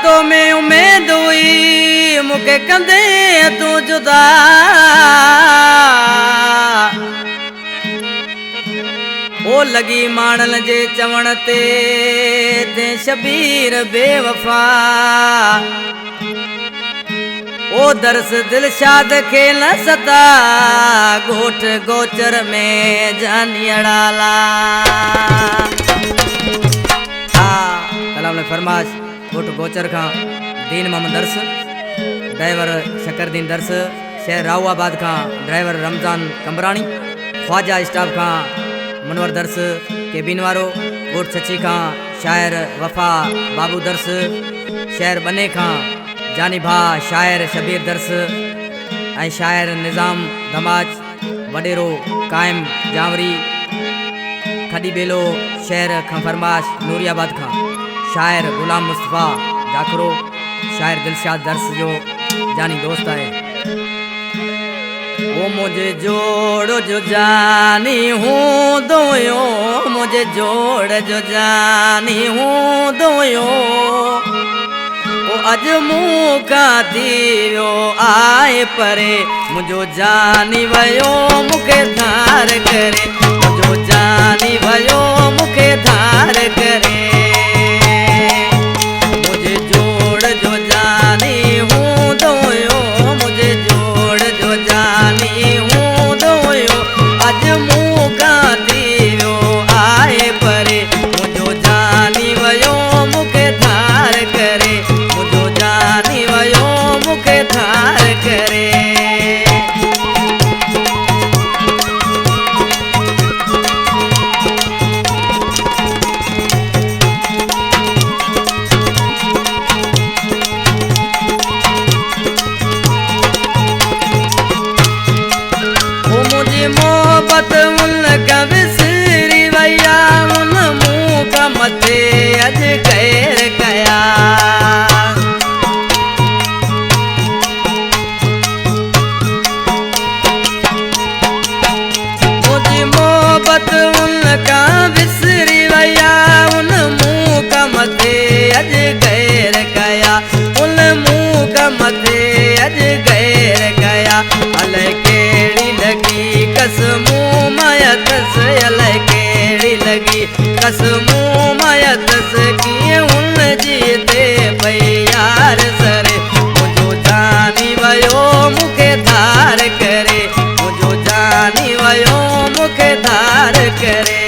तो में उम्मीद हुई मुके कंदे तू जुदा ओ लगी माणल जे चवण ते शबीर बेवफा ओ दर्स दिलशाद खे न सता गोठ गोचर में जानियड़ाला कलाम ने फरमाश गोठ गोचर का दीन मोहम्मद दर्स ड्राइवर शकरदीन दर्स शहर राहुआबाद का ड्राइवर रमजान कंबरानी ख्वाजा स्टाफ का मनवर दर्स केबिन वारो गोठ सची का शायर वफा बाबू दर्स शहर बने का जानी भा शायर शबीर दर्स ऐं शायर निज़ाम धमाज वडेरो कायम जावरी खड़ी बेलो शहर खां फरमाश नूरियाबाद खां शायर गुलाम मुस्तफ़ा जाखरो शायर दिलशाद दर्स जो जानी दोस्त है वो मुझे जोड़ जो जानी हूँ दोयो मुझे जोड़ जो जानी हूँ दोयो वो अज मुँह का दियो आए परे मुझो जानी वयो मुखे धार करे मुझो जानी वयो मुखे धार करे मुझे जोड़ जो जानी हूँ दोयो मुझे जोड़ जो जानी हूँ दोयो अज मुँह का दियो आए परे मुझो जानी वयो मुखे धार करे मुझो जानी वयो मुखे धार करे मोहब्बत उनका विसरी वैया उन मुँह का मथे अज गैर गया मुझे मोहब्बत उनका विसरी वैया उन मुँह का मथे अज गैर गया उन मुँह का मथे अज गैर गया अले केड़ी लगी कसमू मायतस अले केड़ी लगी कसमू मायतस किए उन जीते भैयार सरे मुझो जानी वयो मुखे धार करे मुझो जानी वयो मुखे धार करे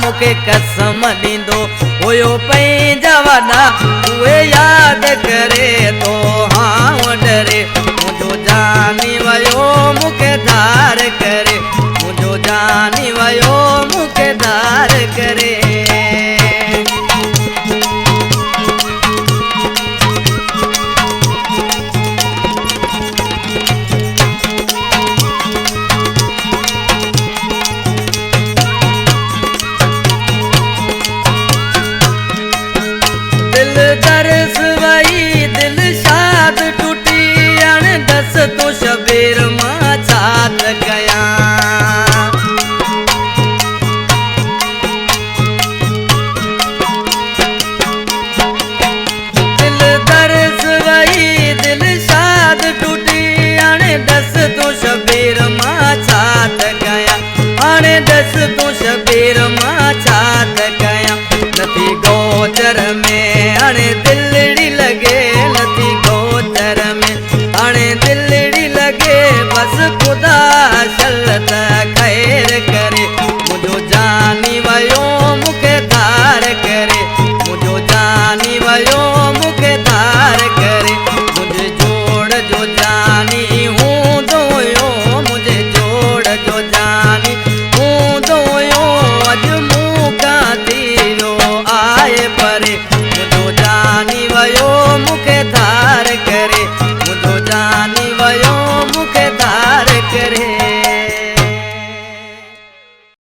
मुखे कसम दींदो हुयो पंहिंजा वॾा उहे यादि करे तो हाँ डरे मुझो जानी वयो मुखे धार करे मुझो जानी वयो मुखे धार करे